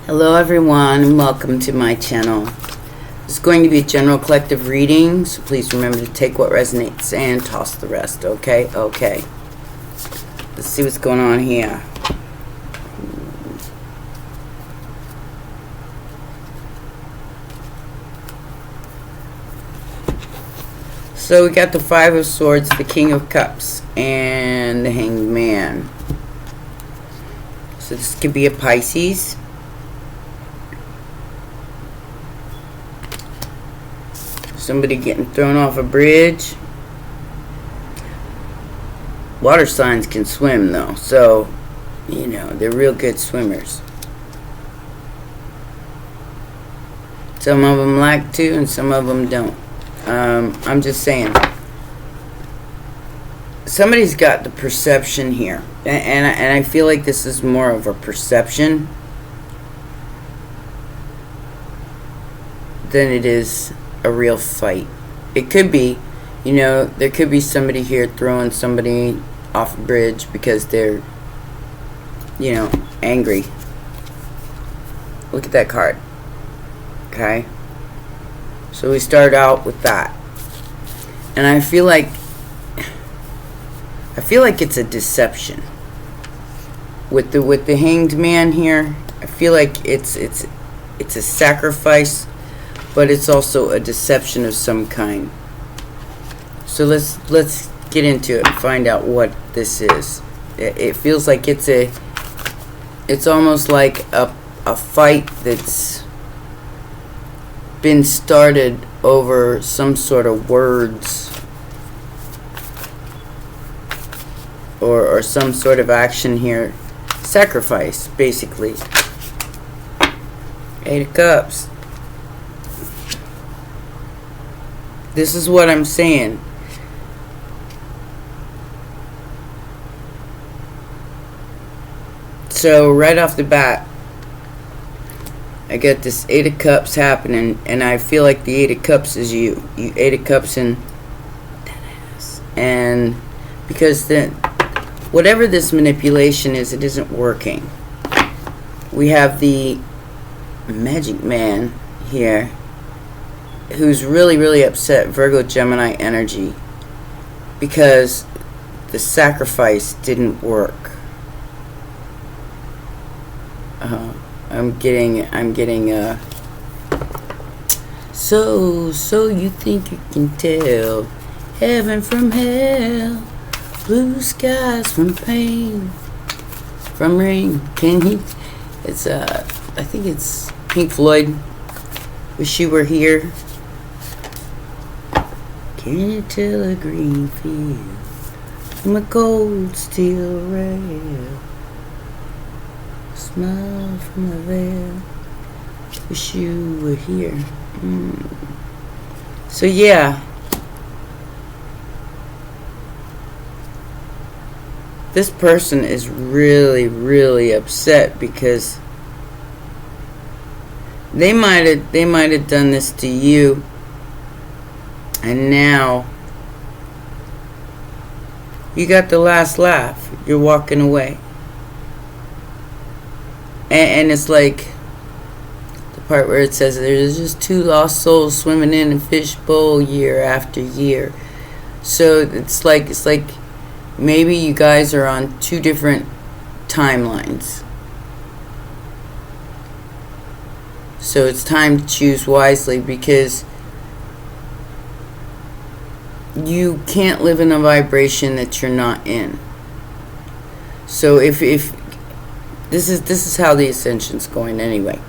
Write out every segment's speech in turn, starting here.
Hello everyone and welcome to my channel. This is going to be a general collective reading, so please remember to take what resonates and toss the rest, okay? Okay. Let's see what's going on here. So we got the Five of Swords, the King of Cups, and the Hanged Man. So this could be a Pisces. Somebody getting thrown off a bridge. Water signs can swim though, so you know they're real good swimmers. Some of them like to and some of them don't. I'm just saying, somebody's got the perception here, and I feel like this is more of a perception than it is a real fight. It could be, you know, there could be somebody here throwing somebody off a bridge because they're, you know, angry. Look at that card. Okay, so we start out with that, and I feel like it's a deception with the Hanged Man here. I feel like it's a sacrifice, but it's also a deception of some kind. So let's get into it and find out what this is. It feels like it's almost like a fight that's been started over some sort of words or some sort of action here. Sacrifice, basically. Eight of Cups. This is what I'm saying. So right off the bat, I got this Eight of Cups happening, and I feel like the Eight of Cups is you. You Eight of Cups and that ass. And because then, whatever this manipulation is, it isn't working. We have the Magic Man here, who's really upset, Virgo Gemini energy, because the sacrifice didn't work. I'm getting so you think you can tell heaven from hell, blue skies from pain, from rain. Can he? It's I think it's Pink Floyd. Wish You Were Here. Can you tell a green field from a cold steel rail? Smile from a veil. Wish you were here. So yeah, this person is really upset because they might have done this to you, and now you got the last laugh. You're walking away. And it's like the part where it says there's just two lost souls swimming in a fishbowl year after year. So it's like maybe you guys are on two different timelines. So it's time to choose wisely, because you can't live in a vibration that you're not in. So if this is how the ascension's going anyway.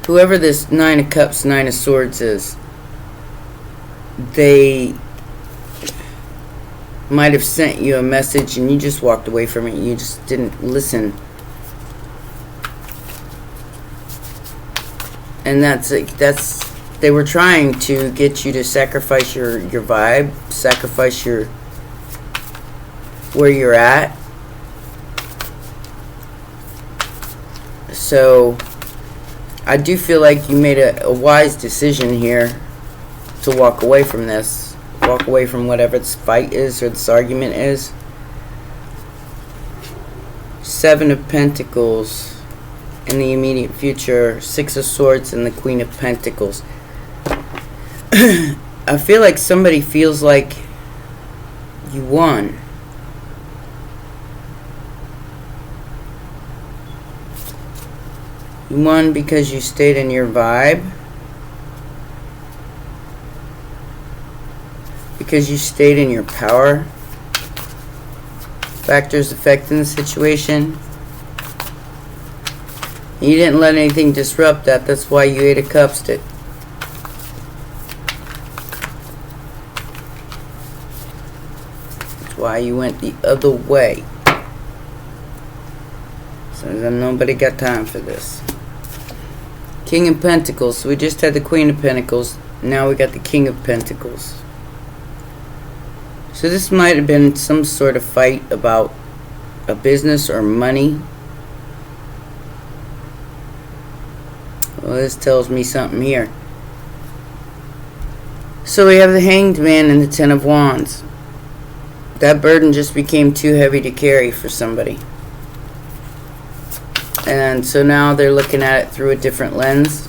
Whoever this Nine of Cups, Nine of Swords is, they might have sent you a message and you just walked away from it. You just didn't listen. And they were trying to get you to sacrifice your vibe, sacrifice your where you're at. So I do feel like you made a wise decision here to walk away from this. Walk away from whatever this fight is or this argument is. Seven of Pentacles in the immediate future, Six of Swords, and the Queen of Pentacles. I feel like somebody feels like you won. You won because you stayed in your vibe. Because you stayed in your power. Factors affecting the situation. You didn't let anything disrupt that. That's why you Eight of Cups it. That's why you went the other way. So nobody got time for this. King of Pentacles. So we just had the Queen of Pentacles. Now we got the King of Pentacles. So this might have been some sort of fight about a business or money. Well, this tells me something here. So we have the Hanged Man and the Ten of Wands. That burden just became too heavy to carry for somebody. And so now they're looking at it through a different lens.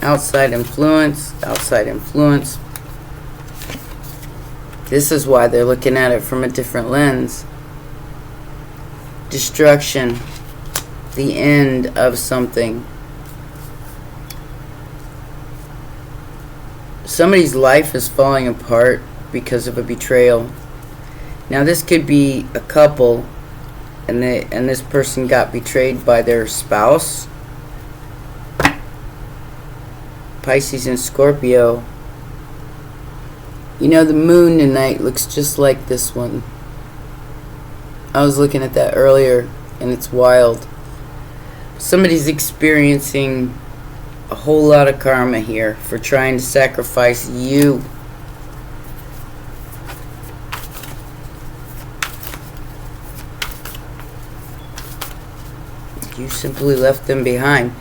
Outside influence, outside influence. This is why they're looking at it from a different lens. Destruction. The end of something. Somebody's life is falling apart because of a betrayal. Now this could be a couple, and this person got betrayed by their spouse. Pisces and Scorpio. You know, the moon tonight looks just like this one. I was looking at that earlier, and it's wild. Somebody's experiencing a whole lot of karma here for trying to sacrifice you. You simply left them behind.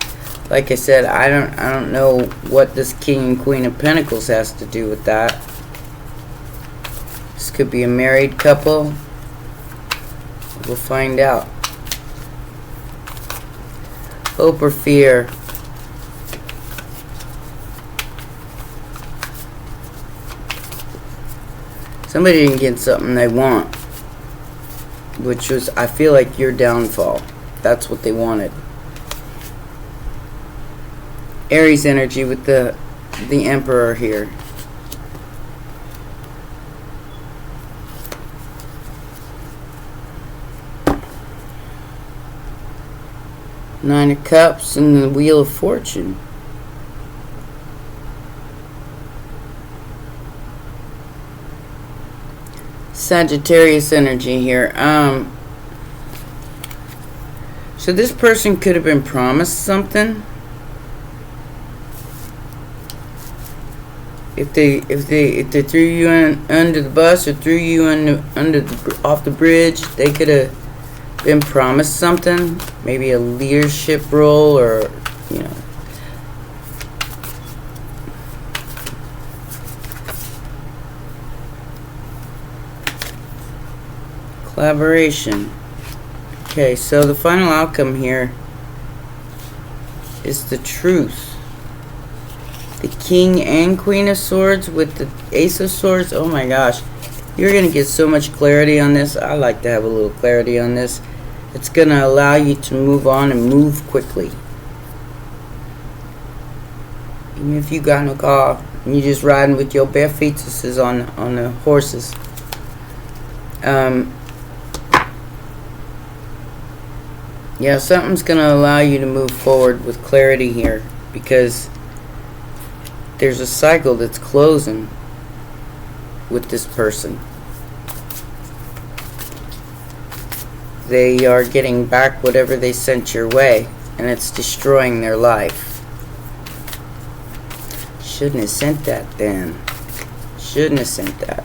Like I said, I don't know what this King and Queen of Pentacles has to do with that. This could be a married couple. We'll find out. Hope or fear. Somebody didn't get something they want, which was, I feel like, your downfall. That's what they wanted. Aries energy with the Emperor here. Nine of Cups and the Wheel of Fortune. Sagittarius energy here. So this person could have been promised something. If they threw you under the bus or threw you off the bridge, they could have been promised something, maybe a leadership role, or you know, collaboration. Okay, so the final outcome here is the Truth. The King and Queen of Swords with the Ace of Swords. Oh my gosh, you're gonna get so much clarity on this. I like to have a little clarity on this. It's gonna allow you to move on and move quickly. Even if you got no car and you're just riding with your bare feet on the horses. Yeah, something's gonna allow you to move forward with clarity here, because there's a cycle that's closing with this person. They are getting back whatever they sent your way, and it's destroying their life. Shouldn't have sent that then. Shouldn't have sent that.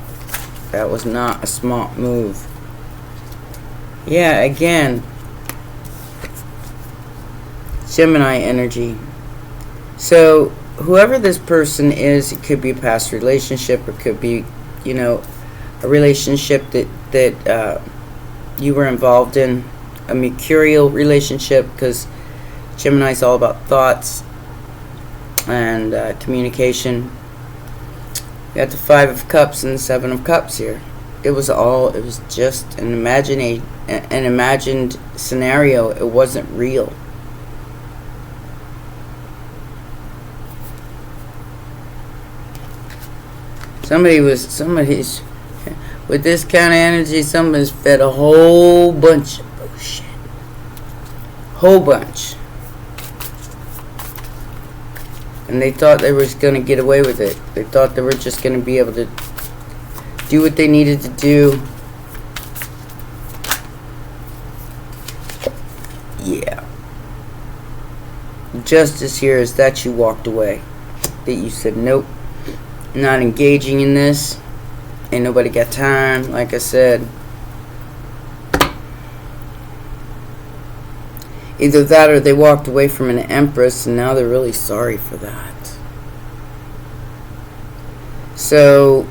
That was not a smart move. Yeah, again, Gemini energy. So whoever this person is, it could be a past relationship, or could be, you know, a relationship that you were involved in a mercurial relationship, because Gemini's all about thoughts and communication. You got the Five of Cups and the Seven of Cups here. It was just an imagined scenario. It wasn't real. Somebody's with this kind of energy, somebody's fed a whole bunch of bullshit. Whole bunch. And they thought they were going to get away with it. They thought they were just going to be able to do what they needed to do. Yeah. Justice here is that you walked away. That you said, nope, not engaging in this. Ain't nobody got time, like I said. Either that or they walked away from an empress and now they're really sorry for that. So,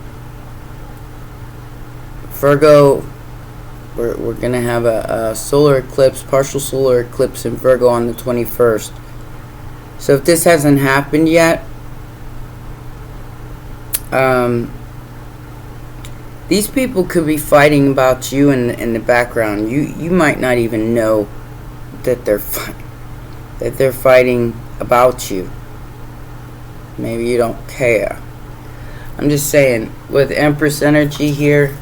Virgo, we're going to have a solar eclipse, partial solar eclipse in Virgo on the 21st. So if this hasn't happened yet, these people could be fighting about you in the background. You might not even know that they're fighting about you. Maybe you don't care. I'm just saying, with Empress energy here,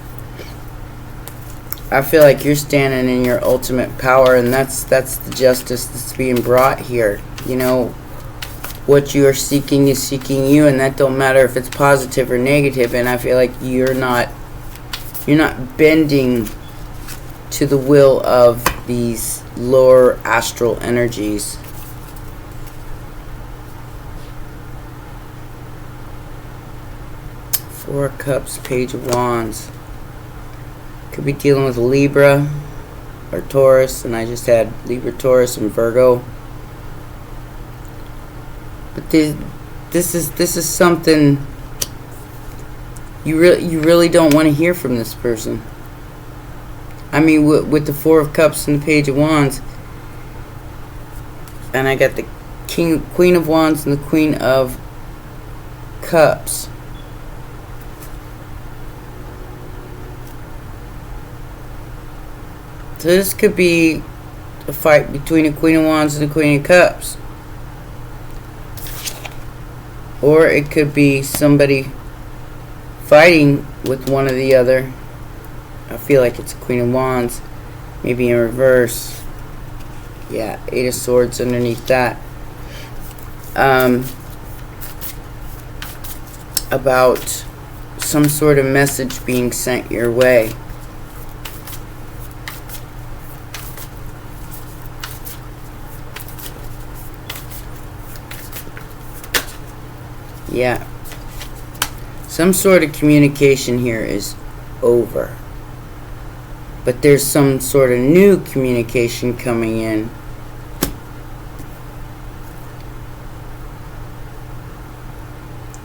I feel like you're standing in your ultimate power, and that's the justice that's being brought here. You know, what you are seeking is seeking you, and that don't matter if it's positive or negative. And I feel like you're not bending to the will of these lower astral energies. Four of Cups, Page of Wands. Could be dealing with Libra or Taurus, and I just had Libra, Taurus, and Virgo. But this is something you really don't want to hear from this person. I mean, with the Four of Cups and the Page of Wands, and I got the Queen of Wands and the Queen of Cups. So this could be a fight between a Queen of Wands and a Queen of Cups. Or it could be somebody fighting with one or the other. I feel like it's a Queen of Wands. Maybe in reverse. Yeah, Eight of Swords underneath that. About some sort of message being sent your way. Yeah. Some sort of communication here is over. But there's some sort of new communication coming in.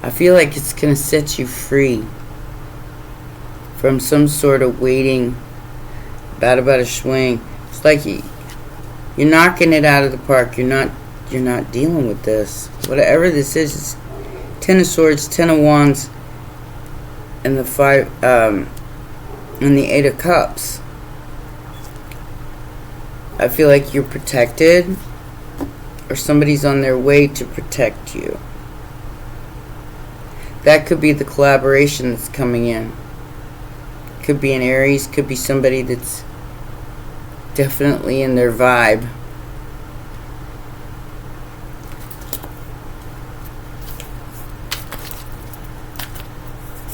I feel like it's going to set you free from some sort of waiting, bad about a swing. It's like you're knocking it out of the park. You're not dealing with this. Whatever this is, Ten of Swords, Ten of Wands, and the and the Eight of Cups. I feel like you're protected, or somebody's on their way to protect you. That could be the collaboration that's coming in. Could be an Aries, could be somebody that's definitely in their vibe.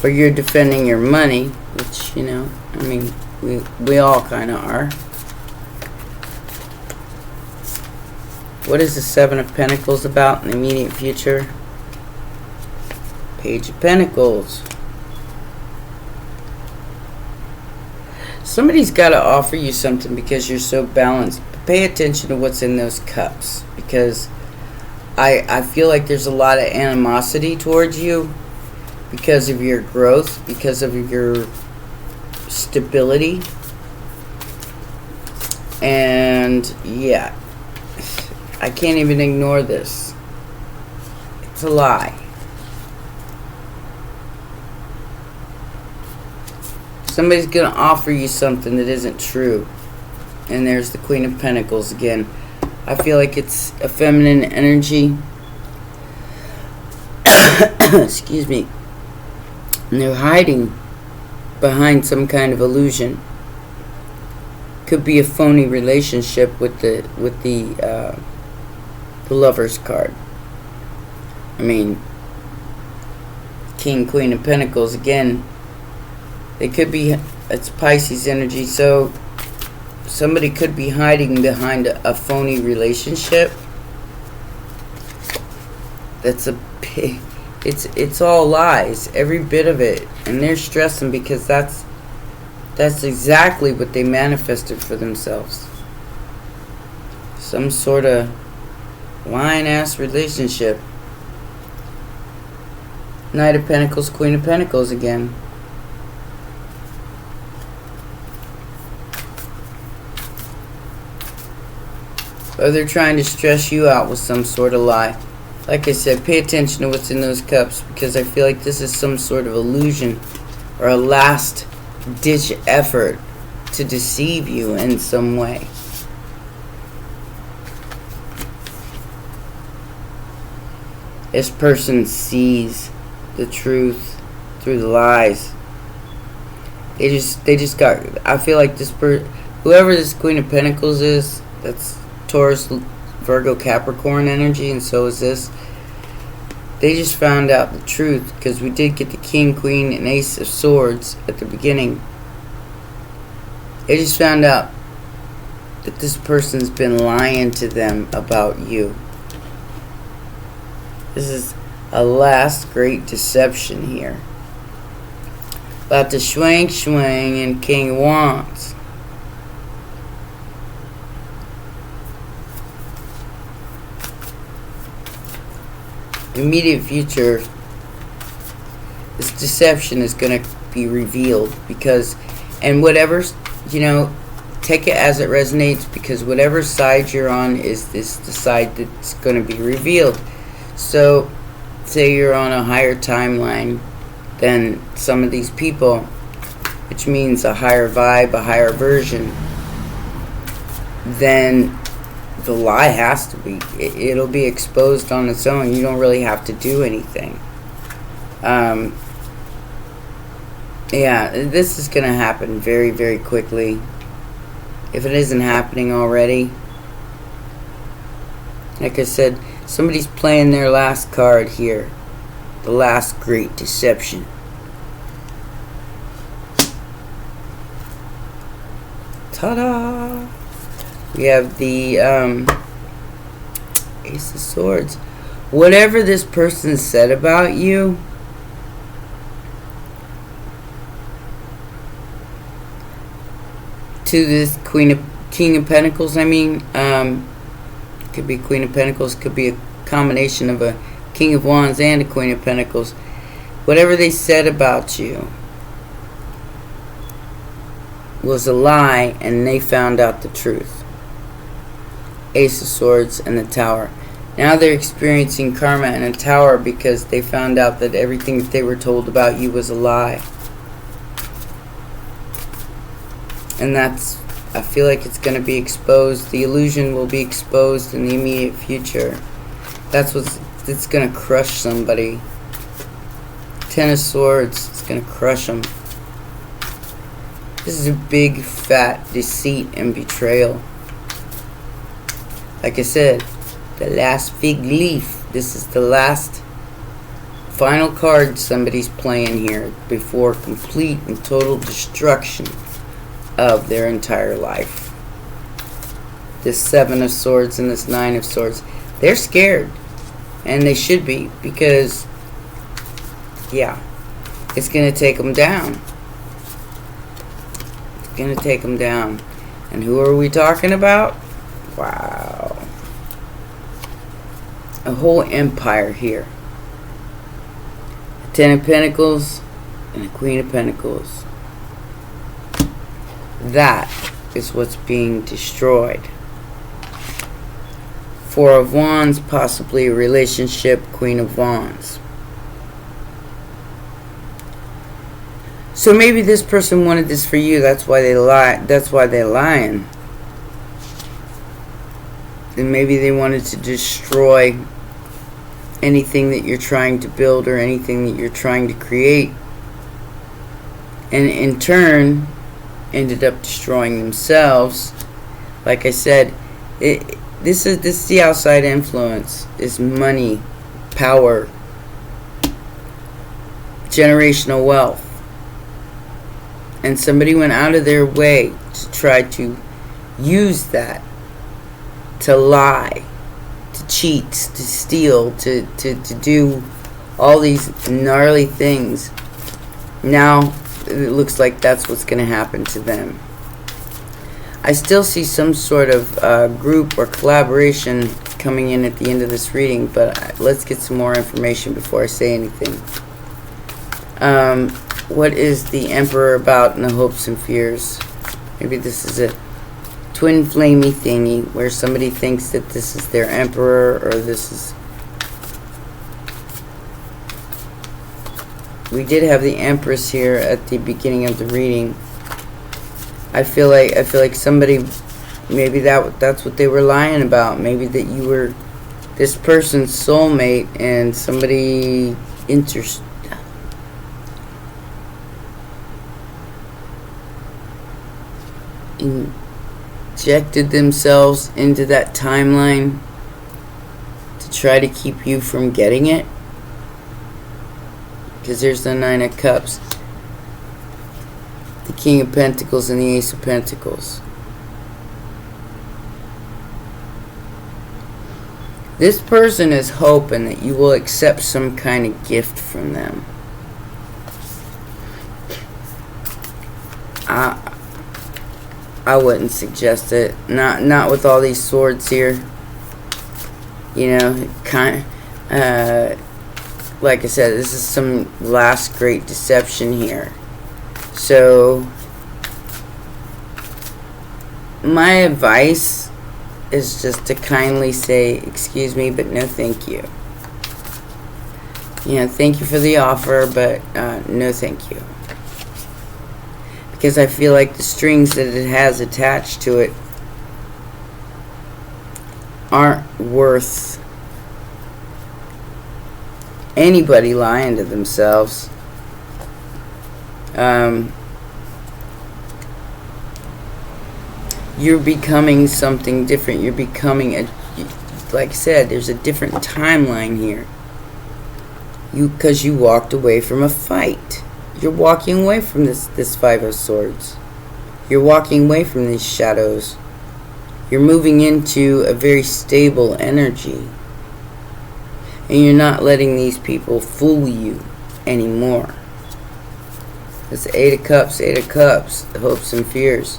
Or you're defending your money, which, you know, I mean, we all kind of are. What is the Seven of Pentacles about in the immediate future? Page of Pentacles. Somebody's got to offer you something because you're so balanced. But pay attention to what's in those cups, because I feel like there's a lot of animosity towards you because of your growth, because of your stability. And yeah, I can't even ignore this. It's a lie. Somebody's going to offer you something that isn't true. And there's the Queen of Pentacles again. I feel like it's a feminine energy. Excuse me. And they're hiding behind some kind of illusion. Could be a phony relationship with the Lover's card. I mean, King, Queen of Pentacles again. They could be, it's Pisces energy, so somebody could be hiding behind a phony relationship. That's it's all lies, every bit of it, and they're stressing because that's exactly what they manifested for themselves. Some sort of lying ass relationship. Knight of Pentacles, Queen of Pentacles again. Or they're trying to stress you out with some sort of lie. Like I said, pay attention to what's in those cups, because I feel like this is some sort of illusion or a last ditch effort to deceive you in some way. This person sees the truth through the lies. They just got, I feel like whoever this Queen of Pentacles is, that's Taurus, Virgo, Capricorn energy, and so is this. They just found out the truth, because we did get the King, Queen, and Ace of Swords at the beginning. They just found out that this person's been lying to them about you. This is a last great deception here. About the swing and King of Wands. Immediate future, this deception is going to be revealed, because, and whatever, you know, take it as it resonates, because whatever side you're on is the side that's going to be revealed. So say you're on a higher timeline than some of these people, which means a higher vibe, a higher version, then the lie has to be, it'll be exposed on its own. You don't really have to do anything. Yeah, this is going to happen very, very quickly. If it isn't happening already. Like I said, somebody's playing their last card here. The last great deception. Ta-da! We have the Ace of Swords. Whatever this person said about you, to this King of Pentacles, I mean, could be Queen of Pentacles, could be a combination of a King of Wands and a Queen of Pentacles. Whatever they said about you was a lie, and they found out the truth. Ace of Swords and the Tower. Now they're experiencing karma in a tower, because they found out that everything that they were told about you was a lie. And that's, I feel like it's going to be exposed. The illusion will be exposed in the immediate future. It's going to crush somebody. Ten of Swords, it's going to crush them. This is a big fat deceit and betrayal. Like I said, the last fig leaf. This is the last final card somebody's playing here before complete and total destruction of their entire life. This Seven of Swords and this Nine of Swords. They're scared. And they should be, because, yeah, it's going to take them down. It's going to take them down. And who are we talking about? Wow. A whole empire here. A Ten of Pentacles and a Queen of Pentacles. That is what's being destroyed. Four of Wands, possibly a relationship, Queen of Wands. So maybe this person wanted this for you. That's why they lie. That's why they're lying. And maybe they wanted to destroy anything that you're trying to build or anything that you're trying to create. And in turn, ended up destroying themselves. Like I said, this is the outside influence. Is money, power, generational wealth. And somebody went out of their way to try to use that to lie, to cheat, to steal, to do all these gnarly things. Now it looks like that's what's going to happen to them. I still see some sort of group or collaboration coming in at the end of this reading, but let's get some more information before I say anything. What is the Emperor about in the hopes and fears? Maybe this is a twin flamey thingy where somebody thinks that this is their Emperor, or this is... We did have the Empress here at the beginning of the reading. I feel like somebody, maybe that's what they were lying about. Maybe that you were this person's soulmate and somebody injected themselves into that timeline to try to keep you from getting it. Because there's the Nine of Cups, the King of Pentacles, and the Ace of Pentacles. This person is hoping that you will accept some kind of gift from them. I wouldn't suggest it. Not with all these swords here. You know, like I said, this is some last great deception here. So my advice is just to kindly say, excuse me, but no thank you. You know, thank you for the offer, but no thank you. Because I feel like the strings that it has attached to it aren't worth anybody lying to themselves. You're becoming something different. You're becoming like I said, there's a different timeline here. Because you walked away from a fight. You're walking away from this Five of Swords. You're walking away from these shadows. You're moving into a very stable energy. And you're not letting these people fool you anymore. It's the Eight of Cups, the hopes and fears.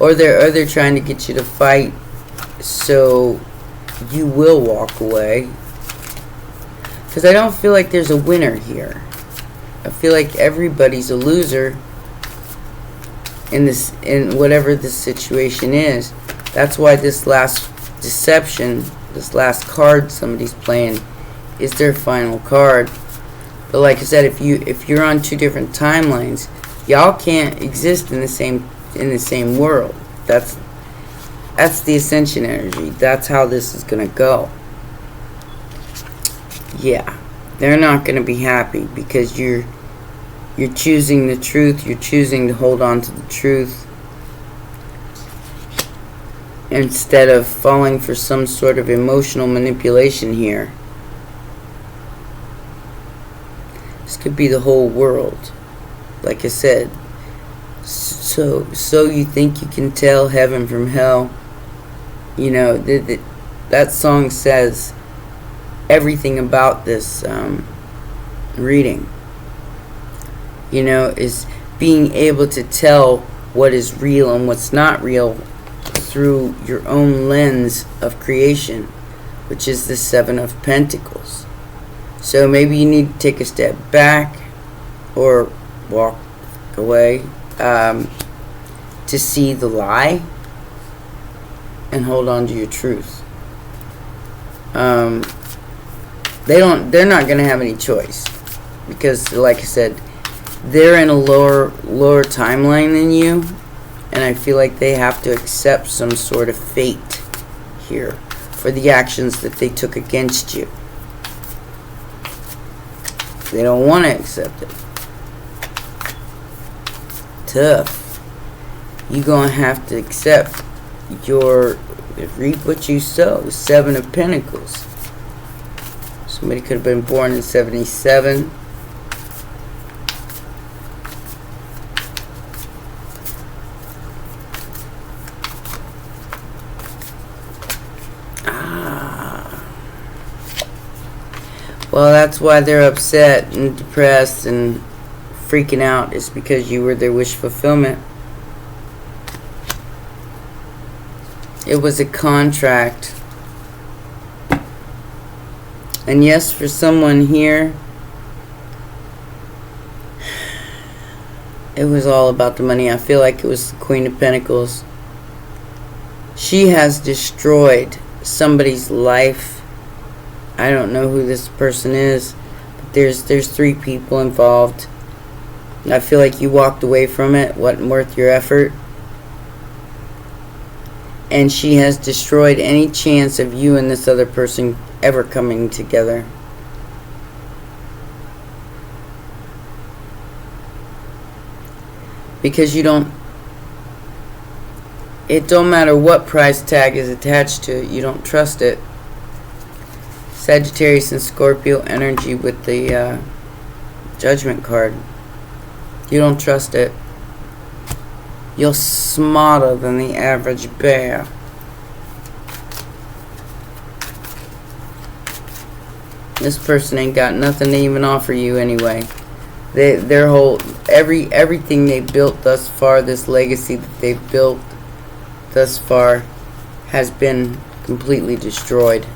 Or they're trying to get you to fight so you will walk away. Because I don't feel like there's a winner here. I feel like everybody's a loser in whatever this situation is. That's why this last deception, this last card somebody's playing, is their final card. But like I said, if you're on two different timelines, y'all can't exist in the same world. That's the ascension energy. That's how this is gonna go. Yeah, they're not gonna be happy because you're choosing the truth. You're choosing to hold on to the truth instead of falling for some sort of emotional manipulation here. This could be the whole world. Like I said, so you think you can tell heaven from hell. You know, that song says everything about this reading. You know, is being able to tell what is real and what's not real through your own lens of creation, which is the Seven of Pentacles. So maybe you need to take a step back or walk away to to see the lie and hold on to your truth. They're not going to have any choice, because like I said, they're in a lower timeline than you, and I feel like they have to accept some sort of fate here for the actions that they took against you. They don't want to accept it. Tough. You're going to have to accept reap what you sow. 7 of Pentacles. Somebody could have been born in 77. Well, that's why they're upset and depressed and freaking out, is because you were their wish fulfillment. It was a contract. And yes, for someone here, it was all about the money. I feel like it was the Queen of Pentacles. She has destroyed somebody's life. I don't know who this person is, but there's 3 people involved. I feel like you walked away from it. Wasn't worth your effort. And she has destroyed any chance of you and this other person ever coming together. Because it don't matter what price tag is attached to it, you don't trust it. Sagittarius and Scorpio energy with the Judgment card. You don't trust it. You're smarter than the average bear. This person ain't got nothing to even offer you anyway. Their whole everything they built thus far, this legacy that they've built thus far, has been completely destroyed.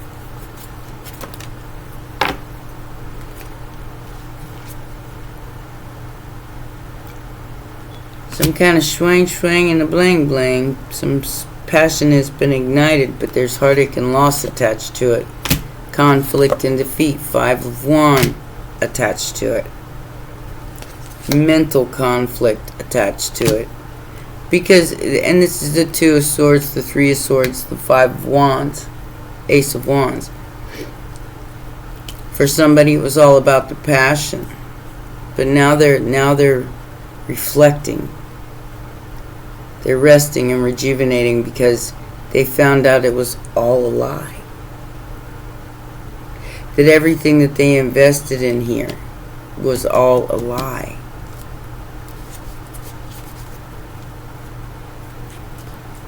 Some kind of swing and a bling bling. Some passion has been ignited, but there's heartache and loss attached to it. Conflict and defeat. 5 of Wands attached to it. Mental conflict attached to it. Because, and this is the 2 of Swords, the 3 of Swords, the 5 of Wands, Ace of Wands. For somebody, it was all about the passion, but now they're reflecting. They're resting and rejuvenating because they found out it was all a lie. That everything that they invested in here was all a lie.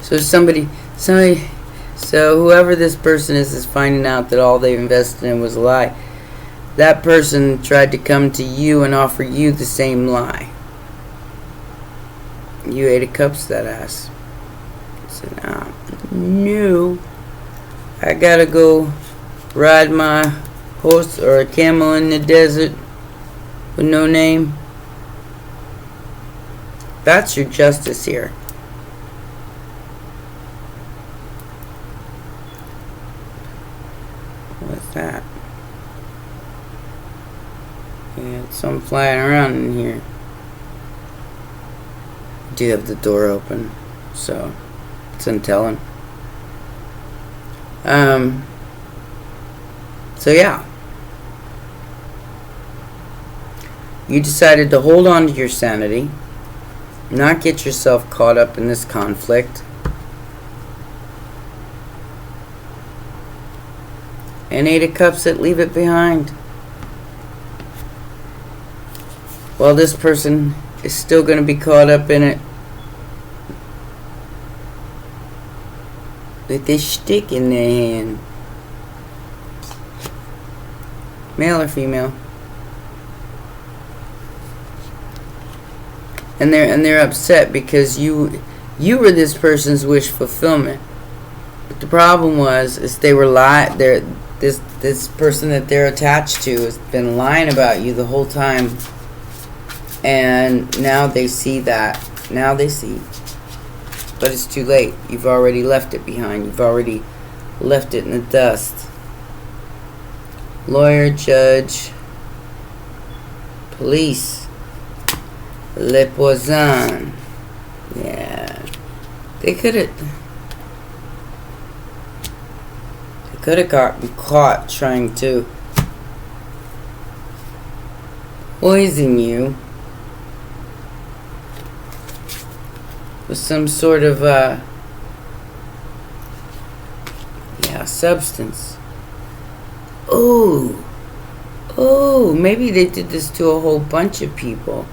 So so whoever this person is finding out that all they invested in was a lie. That person tried to come to you and offer you the same lie. You 8 of Cups, that ass. So now, no. I gotta go ride my horse or a camel in the desert with no name. That's your justice here. What's that? Yeah, it's something flying around in here. Do have the door open, so it's untelling. So yeah, you decided to hold on to your sanity, not get yourself caught up in this conflict, and 8 of Cups that leave it behind. Well, this person is still going to be caught up in it with this stick in their hand. Male or female? And they're upset because you were this person's wish fulfillment. But the problem is they were this person that they're attached to has been lying about you the whole time. And now they see that. Now they see but it's too late. You've already left it behind. You've already left it in the dust. Lawyer, judge, police, le poison. Yeah, they could have gotten caught trying to poison you with some sort of substance. Oh, maybe they did this to a whole bunch of people.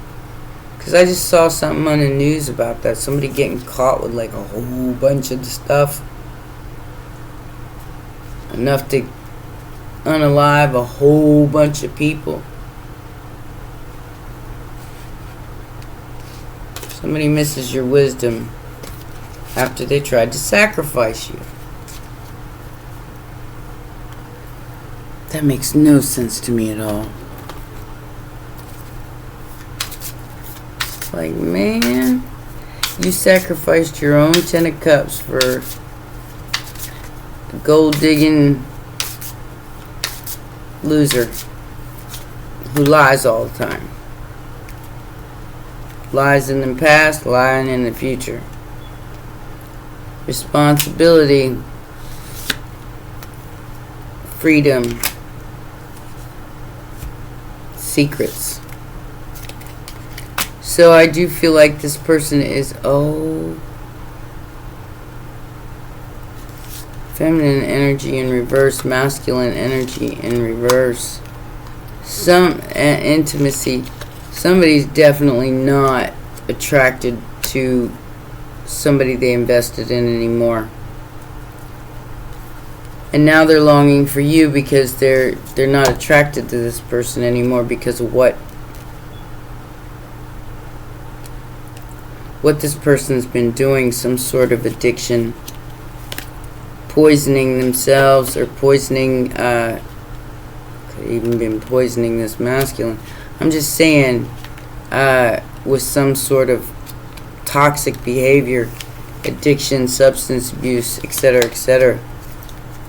Because I just saw something on the news about that. Somebody getting caught with like a whole bunch of stuff. Enough to unalive a whole bunch of people. Somebody misses your wisdom after they tried to sacrifice you. That makes no sense to me at all. Like, man, you sacrificed your own 10 of cups for the gold digging loser who lies all the time. Lies in the past, lying in the future. Responsibility, freedom, secrets. So I do feel like this person is feminine energy in reverse, masculine energy in reverse. Some intimacy. Somebody's definitely not attracted to somebody they invested in anymore. And now they're longing for you because they're not attracted to this person anymore because of what this person's been doing. Some sort of addiction, poisoning themselves, or poisoning, could even been poisoning this masculine. I'm just saying, with some sort of toxic behavior, addiction, substance abuse, etc., etc.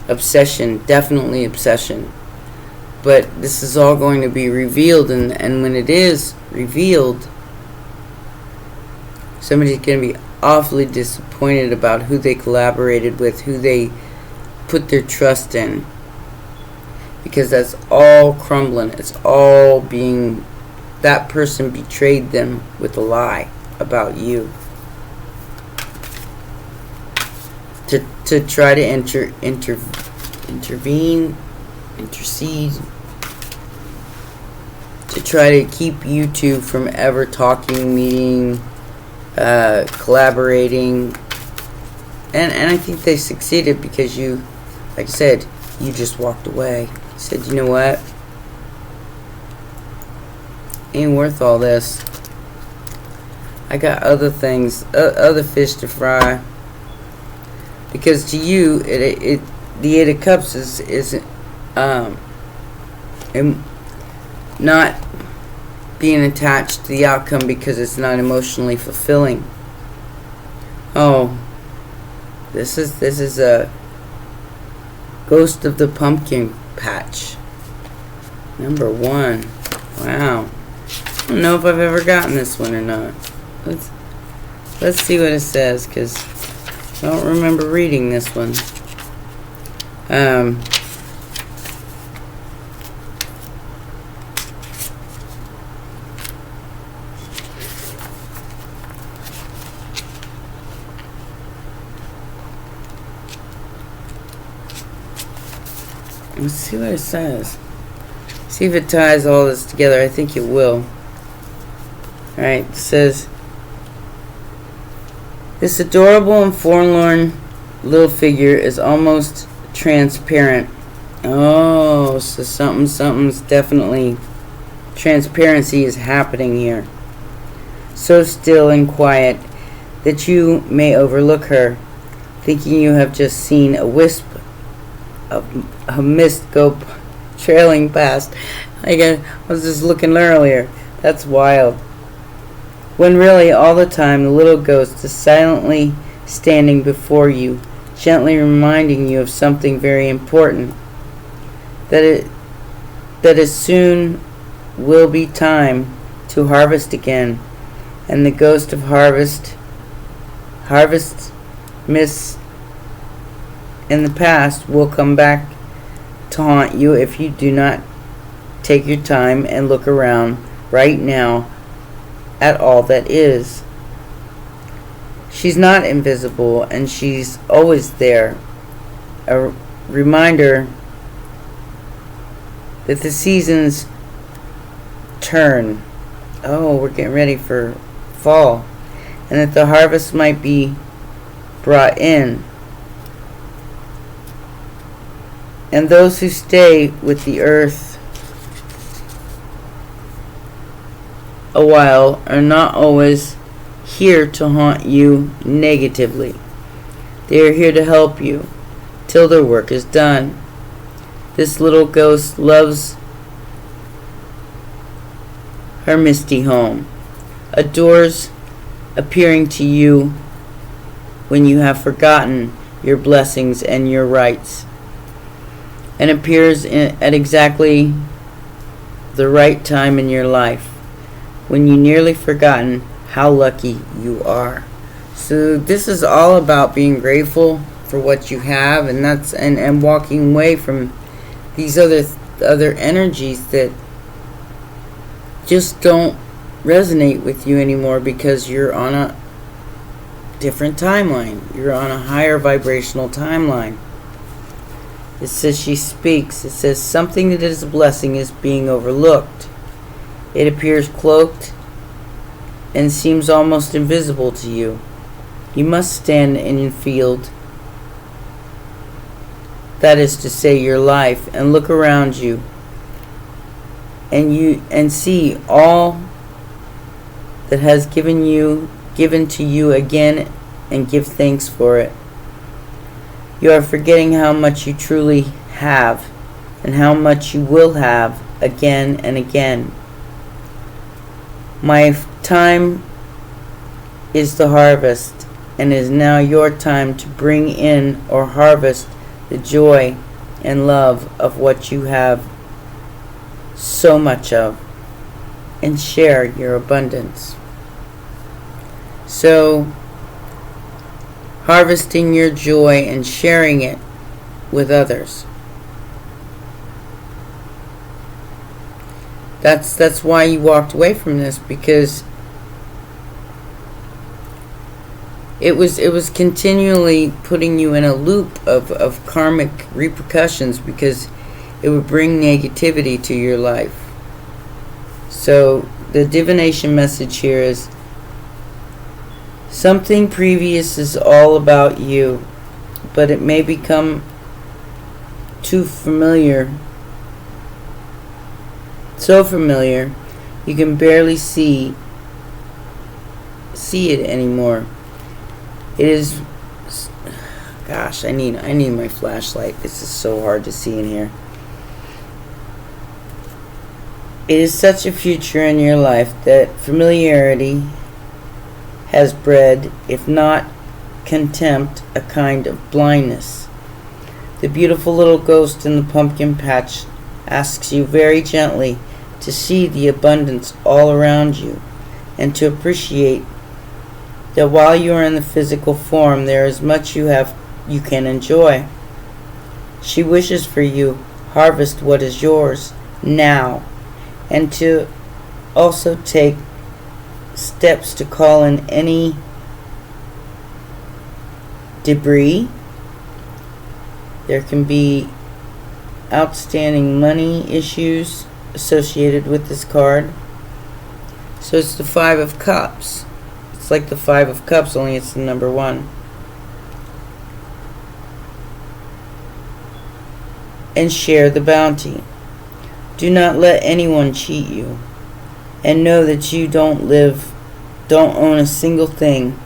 Obsession, definitely obsession. But this is all going to be revealed, and when it is revealed, somebody's going to be awfully disappointed about who they collaborated with, who they put their trust in. Because that's all crumbling. It's all being... That person betrayed them with a lie about you. To try to intervene, intercede, to try to keep you two from ever talking, meeting, collaborating. And I think they succeeded because you, like I said, you just walked away. You said, you know what? Ain't worth all this. I got other things, other fish to fry. Because to you, the Eight of Cups is not being attached to the outcome because it's not emotionally fulfilling. Oh, this is a Ghost of the Pumpkin Patch. Number 1. Wow. I don't know if I've ever gotten this one or not. Let's see what it says, because I don't remember reading this one. Let's see what it says. See if it ties all this together. I think it will. Alright, it says, this adorable and forlorn little figure is almost transparent. Oh, so something's definitely, transparency is happening here. So still and quiet that you may overlook her, thinking you have just seen a wisp of a mist go trailing past. I was just looking earlier. That's wild. When really, all the time, the little ghost is silently standing before you, gently reminding you of something very important, that it soon will be time to harvest again, and the ghost of harvest miss in the past will come back to haunt you if you do not take your time and look around right now at all that is. She's not invisible, and she's always there. A reminder that the seasons turn. Oh, we're getting ready for fall. And that the harvest might be brought in. And those who stay with the earth a while are not always here to haunt you negatively. They are here to help you till their work is done. This little ghost loves her misty home, adores appearing to you when you have forgotten your blessings and your rights, and appears at exactly the right time in your life when you nearly forgotten how lucky you are. So this is all about being grateful for what you have, and that's and walking away from these other energies that just don't resonate with you anymore, because you're on a different timeline. You're on a higher vibrational timeline. It says she speaks. It says something that is a blessing is being overlooked. It appears cloaked and seems almost invisible to you. You must stand in your field, that is to say your life, and look around you and see all that has given to you again, and give thanks for it. You are forgetting how much you truly have, and how much you will have again and again. My time is the harvest, and it is now your time to bring in or harvest the joy and love of what you have so much of, and share your abundance. So, harvesting your joy and sharing it with others. That's why you walked away from this, because it was continually putting you in a loop of karmic repercussions, because it would bring negativity to your life. So the divination message here is something previous is all about you, but it may become too familiar. So familiar you can barely see it anymore. It is, gosh, I need my flashlight. This is so hard to see in here. It is such a future in your life that familiarity has bred, if not contempt, a kind of blindness. The beautiful little ghost in the pumpkin patch asks you very gently to see the abundance all around you, and to appreciate that while you are in the physical form, there is much you can enjoy. She wishes for you harvest what is yours now, and to also take steps to call in any debris. There can be outstanding money issues associated with this card. So it's the Five of Cups. It's like the Five of Cups, only it's the number 1. And share the bounty. Do not let anyone cheat you. And know that you don't own a single thing.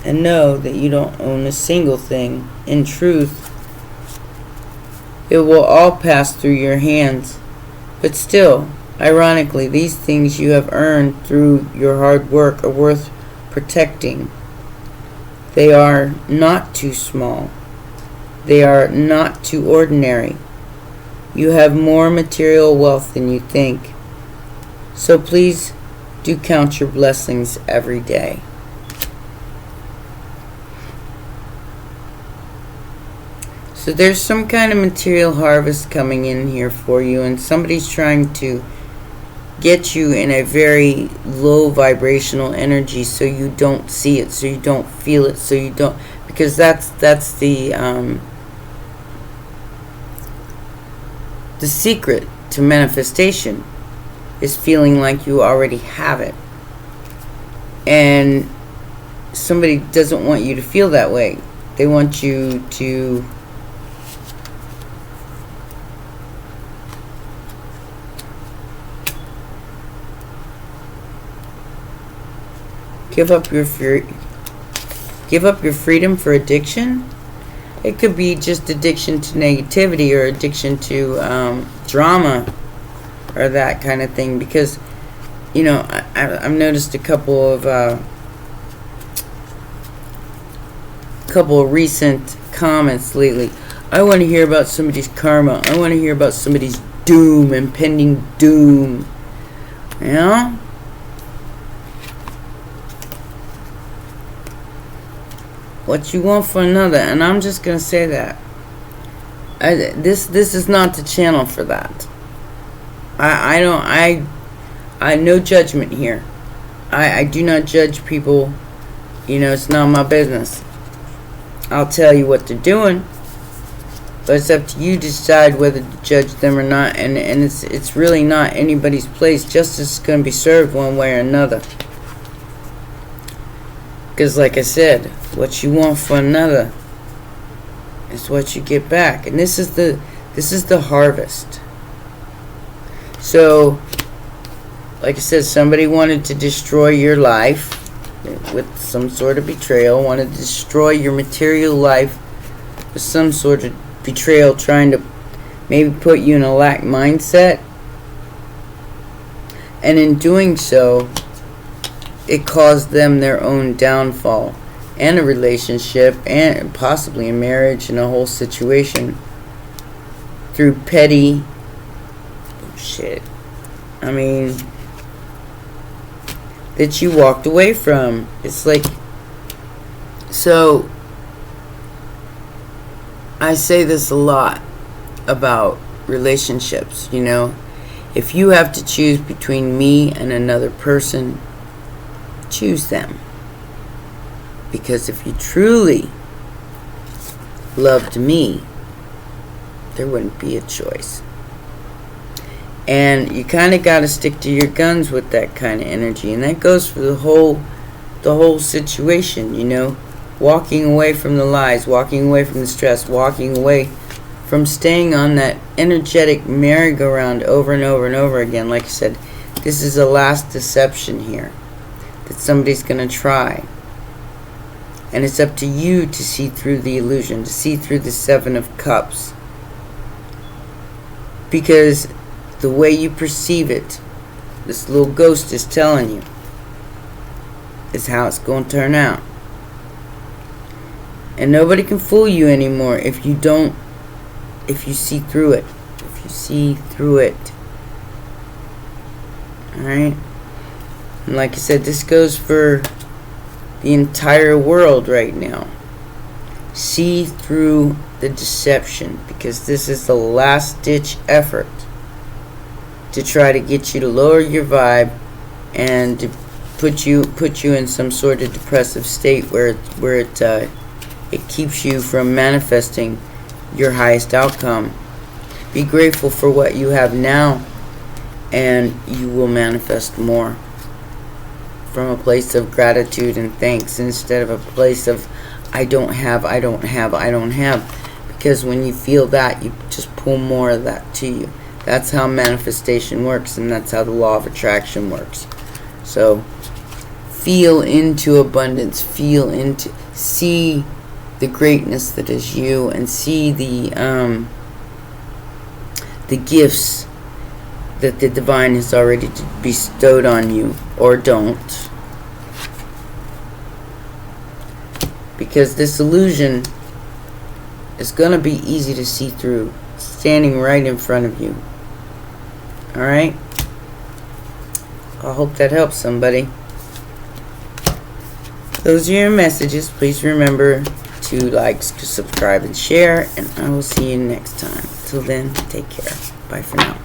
And know that you don't own a single thing. In truth, it will all pass through your hands. But still, ironically, these things you have earned through your hard work are worth protecting. They are not too small. They are not too ordinary. You have more material wealth than you think. So please do count your blessings every day. So there's some kind of material harvest coming in here for you, and somebody's trying to get you in a very low vibrational energy so you don't see it, so you don't feel it, so you don't, because that's the secret to manifestation, is feeling like you already have it. And somebody doesn't want you to feel that way. They want you to give up your freedom for addiction. It could be just addiction to negativity or addiction to drama or that kind of thing. Because, you know, I've noticed a couple of recent comments lately. I want to hear about somebody's karma. I want to hear about somebody's doom, impending doom. You know? What you want for another, and I'm just gonna say that this is not the channel for that. I no judgment here. I do not judge people. You know, it's not my business. I'll tell you what they're doing, but it's up to you to decide whether to judge them or not. And it's really not anybody's place. Justice is gonna be served one way or another. Because, like I said, what you want for another is what you get back, and this is the harvest. So, like I said, somebody wanted to destroy your life with some sort of betrayal. Wanted to destroy your material life with some sort of betrayal, trying to maybe put you in a lack mindset, and in doing so, it caused them their own downfall, and a relationship, and possibly a marriage, and a whole situation through petty shit. I mean, that you walked away from. It's like, so I say this a lot about relationships, you know. If you have to choose between me and another person, choose them. Because if you truly loved me, there wouldn't be a choice. And you kind of got to stick to your guns with that kind of energy, and that goes for the whole situation, you know. Walking away from the lies, walking away from the stress, walking away from staying on that energetic merry-go-round over and over and over again. Like I said, this is the last deception here that somebody's going to try. And it's up to you to see through the illusion, to see through the Seven of Cups. Because the way you perceive it, this little ghost is telling you, is how it's going to turn out. And nobody can fool you anymore if you see through it. If you see through it. Alright? And like I said, this goes for the entire world right now. See through the deception, because this is the last ditch effort to try to get you to lower your vibe and to put you in some sort of depressive state where it keeps you from manifesting your highest outcome. Be grateful for what you have now, and you will manifest more from a place of gratitude and thanks, instead of a place of I don't have. Because when you feel that, you just pull more of that to you. That's how manifestation works, and that's how the law of attraction works. So feel into abundance, see the greatness that is you, and see the gifts that the divine has already bestowed on you, or don't. because this illusion is going to be easy to see through, standing right in front of you. Alright? I hope that helps somebody. Those are your messages. Please remember to like, subscribe, and share, and I will see you next time. Till then, take care. Bye for now.